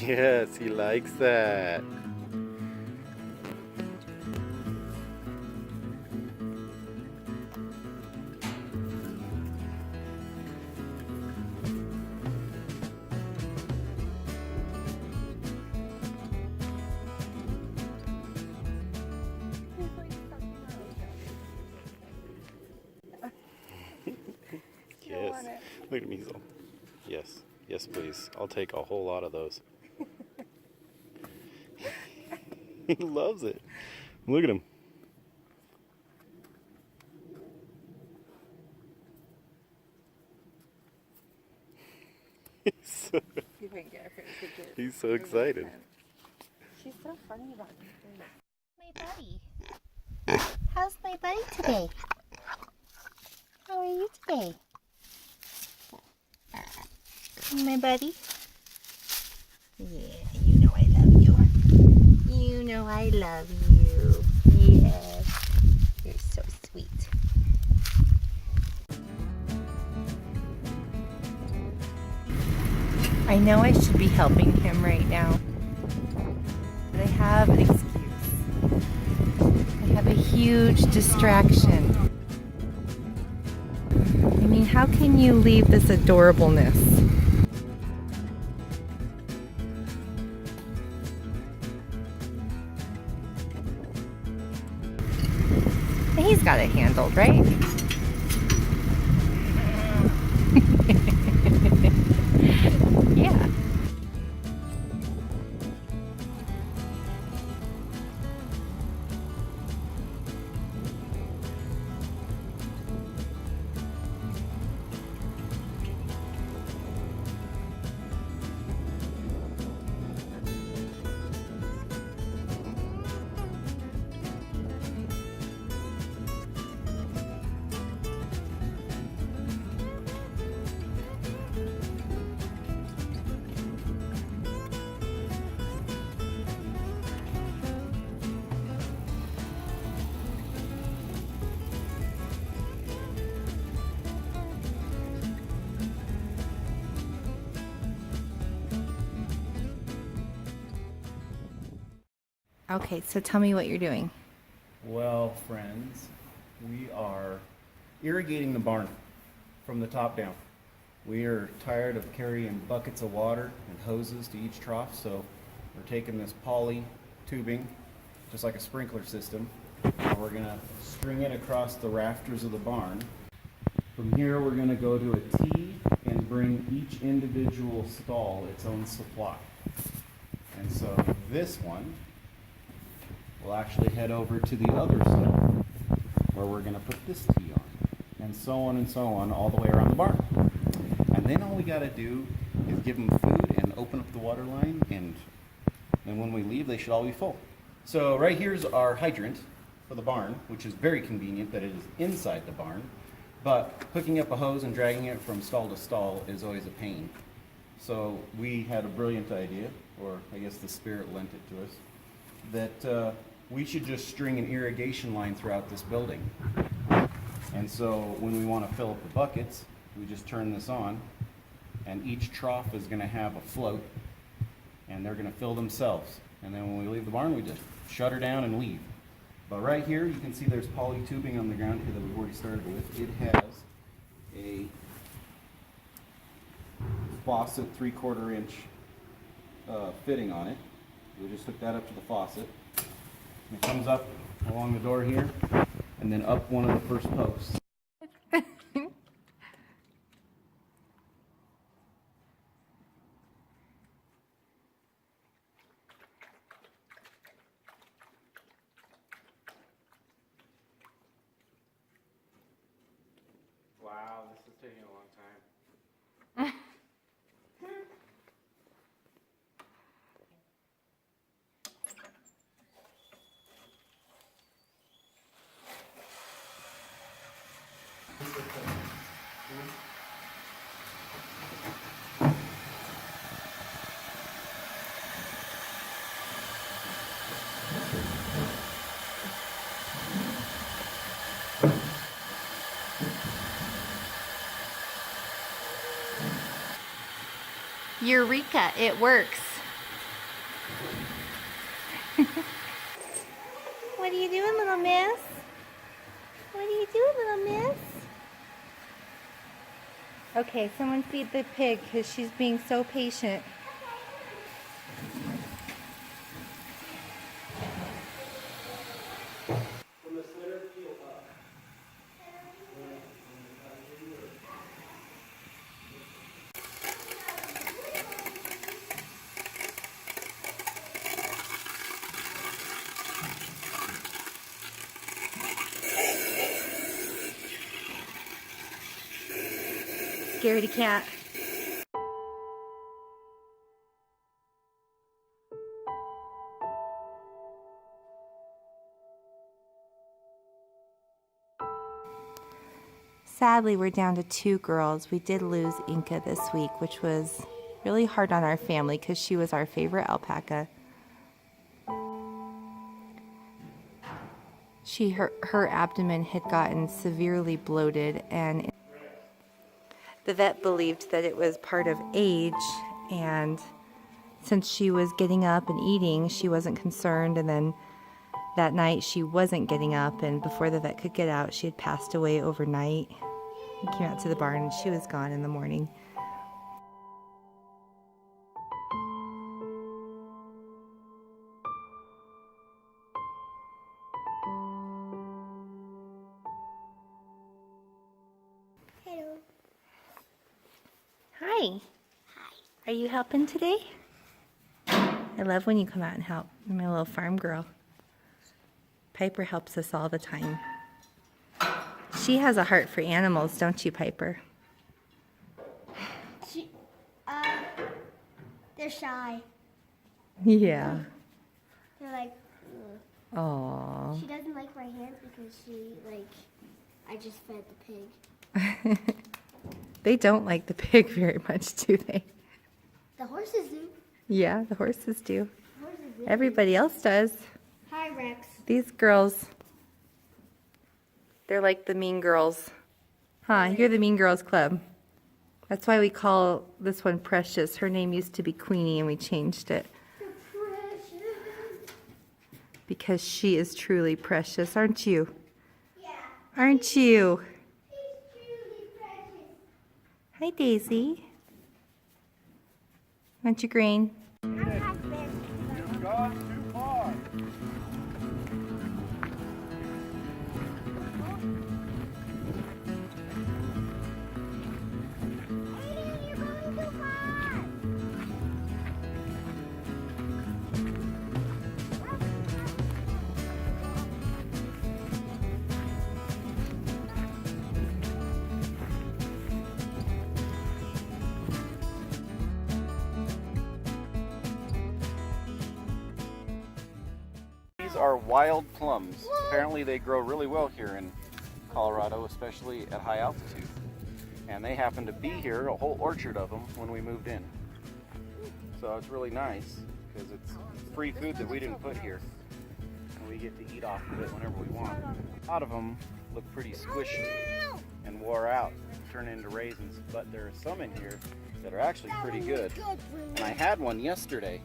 Yes, he likes that. Yes. Look at me. Yes. Yes, please. I'll take a whole lot of those. He loves it. Look at him. He's so excited. She's so funny about these things. My buddy. How's my buddy today? How are you today? My buddy? Yeah, you know I love you. You know I love you. Yes. You're so sweet. I know I should be helping him right now, but I have an excuse. I have a huge distraction. I mean, how can you leave this adorableness? He's got it handled, right? Yeah. Okay, so tell me what you're doing. Well, friends, we are irrigating the barn from the top down. We are tired of carrying buckets of water and hoses to each trough, so we're taking this poly tubing, just like a sprinkler system, and we're going to string it across the rafters of the barn. From here, we're going to go to a T and bring each individual stall its own supply. And so this one we'll actually head over to the other stall where we're going to put this T on, and so on all the way around the barn. And then all we got to do is give them food and open up the water line, and then when we leave they should all be full. So right here's our hydrant for the barn, which is very convenient that it is inside the barn, but hooking up a hose and dragging it from stall to stall is always a pain. So we had a brilliant idea, or I guess the spirit lent it to us, that we should just string an irrigation line throughout this building. And so when we want to fill up the buckets, we just turn this on, and each trough is going to have a float, and they're going to fill themselves. And then when we leave the barn, we just shut her down and leave. But right here, you can see there's poly tubing on the ground here that we've already started with. It has a faucet 3/4 inch fitting on it. We just hook that up to the faucet. And it comes up along the door here, and then up one of the first posts. Wow, this is taking a long time. Eureka, it works. What are you doing, little miss? What are you doing, little miss? Okay, someone feed the pig because she's being so patient. Scaredy cat. Sadly, we're down to 2 girls. We did lose Inca this week, which was really hard on our family because she was our favorite alpaca. Her abdomen had gotten severely bloated, and the vet believed that it was part of age, and since she was getting up and eating, she wasn't concerned. And then that night she wasn't getting up, and before the vet could get out, she had passed away overnight. We came out to the barn and she was gone in the morning. Hello. Hi. Hi. Are you helping today? I love when you come out and help. You're my little farm girl. Piper helps us all the time. She has a heart for animals, don't you, Piper? She, they're shy. Yeah. They're like, ugh. Aww. She doesn't like my hands because I just fed the pig. They don't like the pig very much, do they? The horses do. Yeah, the horses do. Horses do. Everybody else does. Hi, Rex. These girls, they're like the mean girls. Huh, you're the mean girls club. That's why we call this one Precious. Her name used to be Queenie and we changed it. You're precious. Because she is truly precious, aren't you? Yeah. Aren't you? She's truly precious. Hi, Daisy. Want your grain? Our husband. You've gone too far. Aiden, you're going too far. These are wild plums. Apparently they grow really well here in Colorado, especially at high altitude. And they happen to be here, a whole orchard of them, when we moved in. So it's really nice because it's free food that we didn't put here. And we get to eat off of it whenever we want. A lot of them look pretty squishy and wore out, turn into raisins, but there are some in here that are actually pretty good. And I had one yesterday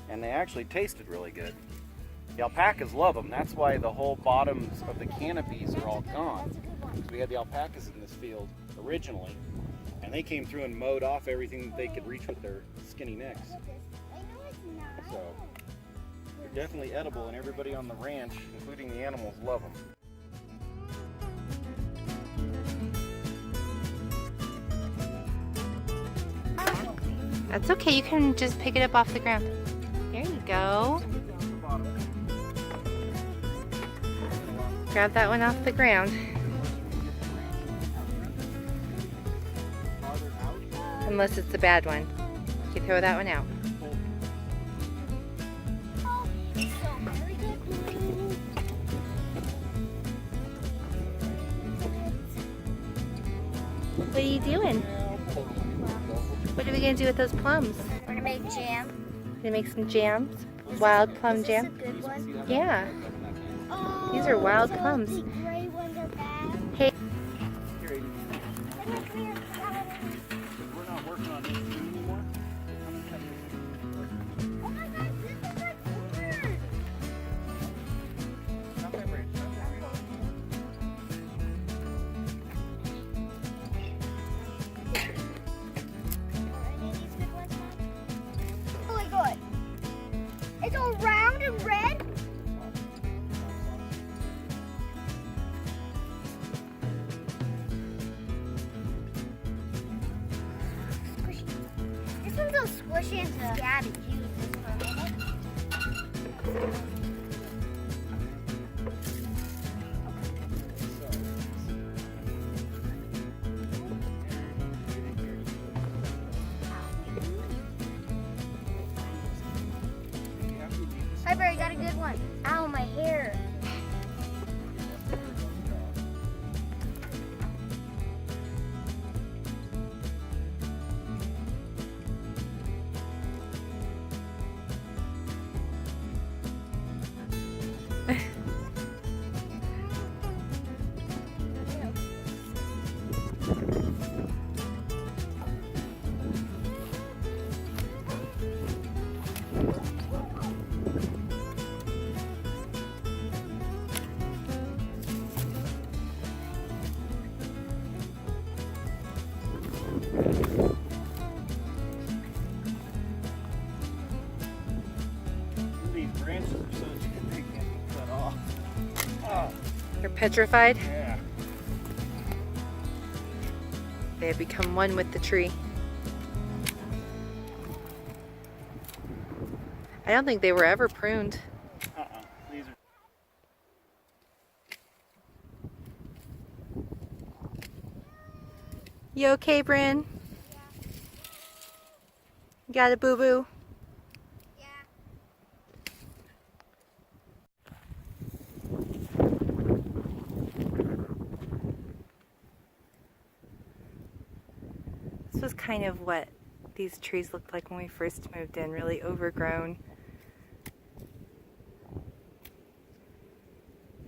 and they actually tasted really good. The alpacas love them. That's why the whole bottoms of the canopies are all gone. Because we had the alpacas in this field originally, and they came through and mowed off everything that they could reach with their skinny necks. So they're definitely edible, and everybody on the ranch, including the animals, love them. That's okay, you can just pick it up off the ground. There you go. Grab that one off the ground. Unless it's a bad one. You throw that one out. What are you doing? What are we going to do with those plums? We're gonna make jam. Gonna make some jams? Wild plum Is jam? this a good one? Yeah. Oh, These are wild so plums. The gray ones are bad. Hey. We're not working on this anymore. Oh my gosh, this is like weird. one's all squishy and scabby. Use this for a minute. Piper, I got a good one. Ow, my hair. These branches are such good, they can't be cut off. Oh, They're petrified. yeah. They have become one with the tree. I don't think they were ever pruned. These are. You okay, Bryn? You got a boo-boo? Yeah. This was kind of what these trees looked like when we first moved in, really overgrown.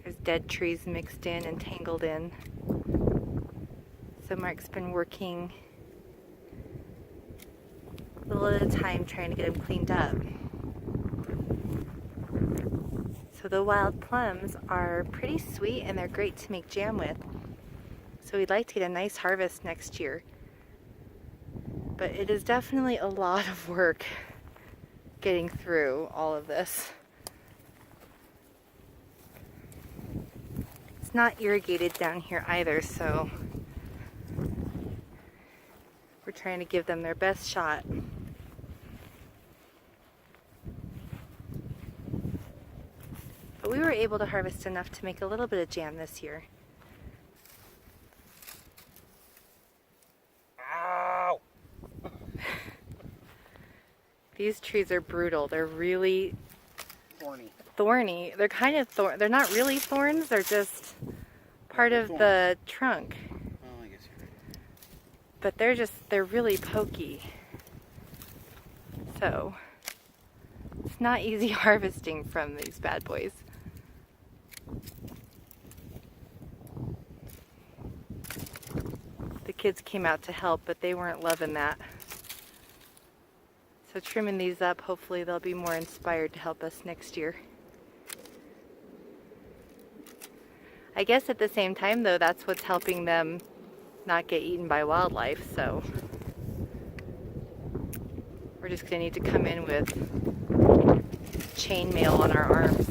There's dead trees mixed in and tangled in. So Mark's been working a little at a time trying to get them cleaned up. So the wild plums are pretty sweet and they're great to make jam with. So we'd like to get a nice harvest next year. But it is definitely a lot of work getting through all of this. It's not irrigated down here either, so we're trying to give them their best shot. But we were able to harvest enough to make a little bit of jam this year. Ow! These trees are brutal. They're really Thorny. thorny. They're kind of they're not really thorns, they're just part of the trunk. Oh, I guess you're right. But they're really pokey. So it's not easy harvesting from these bad boys. The kids came out to help, but they weren't loving that. So trimming these up, hopefully they'll be more inspired to help us next year. I guess at the same time though, that's what's helping them not get eaten by wildlife, so we're just gonna need to come in with chainmail on our arms.